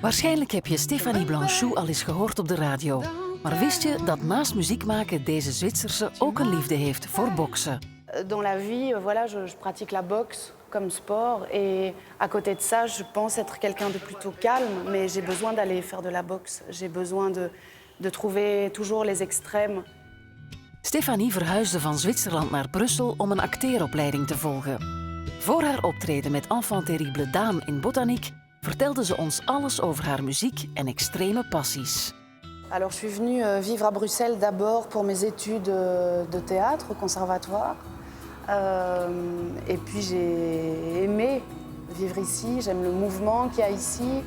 Waarschijnlijk heb je Stéphanie Blanchou al eens gehoord op de radio. Maar wist je dat naast muziek maken deze Zwitserse ook een liefde heeft voor boksen? Dans la vie, voilà, je pratique la boxe comme sport et à côté de ça, je pense être quelqu'un de plutôt calme, mais j'ai besoin d'aller faire de la boxe. J'ai besoin de trouver toujours les extrêmes. Stéphanie verhuisde van Zwitserland naar Brussel om een acteeropleiding te volgen. Voor haar optreden met Enfant Terrible Daan in Botanique vertelde ze ons alles over haar muziek en extreme passies. Alors, je suis venue vivre à Bruxelles d'abord pour mes études de théâtre au conservatoire. Et puis j'ai aimé vivre ici, j'aime le mouvement qu'il y a ici.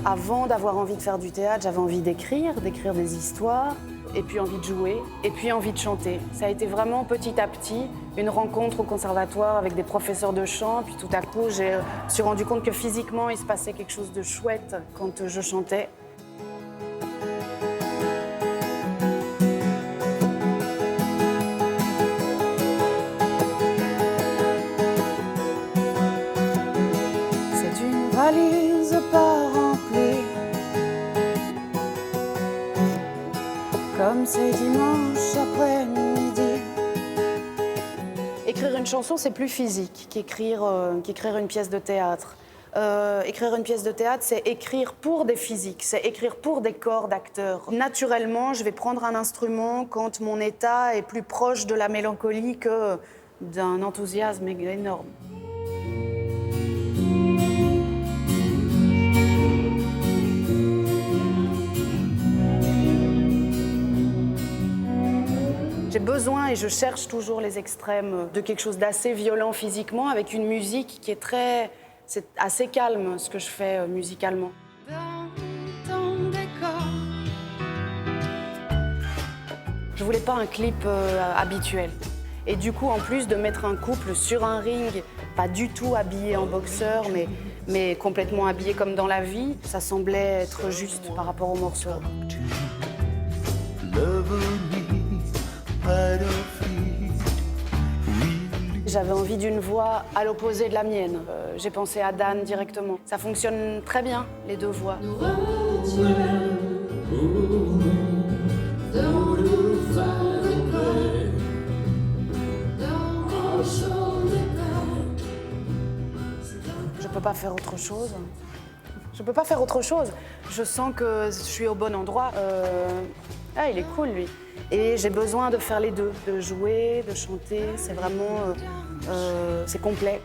Avant d'avoir envie de faire du théâtre, j'avais envie d'écrire des histoires, et puis envie de jouer, et puis envie de chanter. Ça a été vraiment petit à petit une rencontre au conservatoire avec des professeurs de chant, puis tout à coup, je me suis rendu compte que physiquement, il se passait quelque chose de chouette quand je chantais. Valise pas remplie, comme c'est dimanche après-midi. Écrire une chanson, c'est plus physique qu'écrire une pièce de théâtre. Écrire une pièce de théâtre, c'est écrire pour des physiques, c'est écrire pour des corps d'acteurs. Naturellement, je vais prendre un instrument quand mon état est plus proche de la mélancolie que d'un enthousiasme énorme. J'ai besoin et je cherche toujours les extrêmes de quelque chose d'assez violent physiquement avec une musique qui est c'est assez calme ce que je fais musicalement. Je voulais pas un clip habituel. Et du coup, en plus de mettre un couple sur un ring, pas du tout habillé en boxeur, mais complètement habillé comme dans la vie, ça semblait être juste par rapport au morceau. J'avais envie d'une voix à l'opposé de la mienne. J'ai pensé à Dan directement. Ça fonctionne très bien, les deux voix. Je peux pas faire autre chose. Je peux pas faire autre chose. Je sens que je suis au bon endroit. Ah, il est cool, lui. Et j'ai besoin de faire les deux, de jouer, de chanter. C'est vraiment... c'est complet.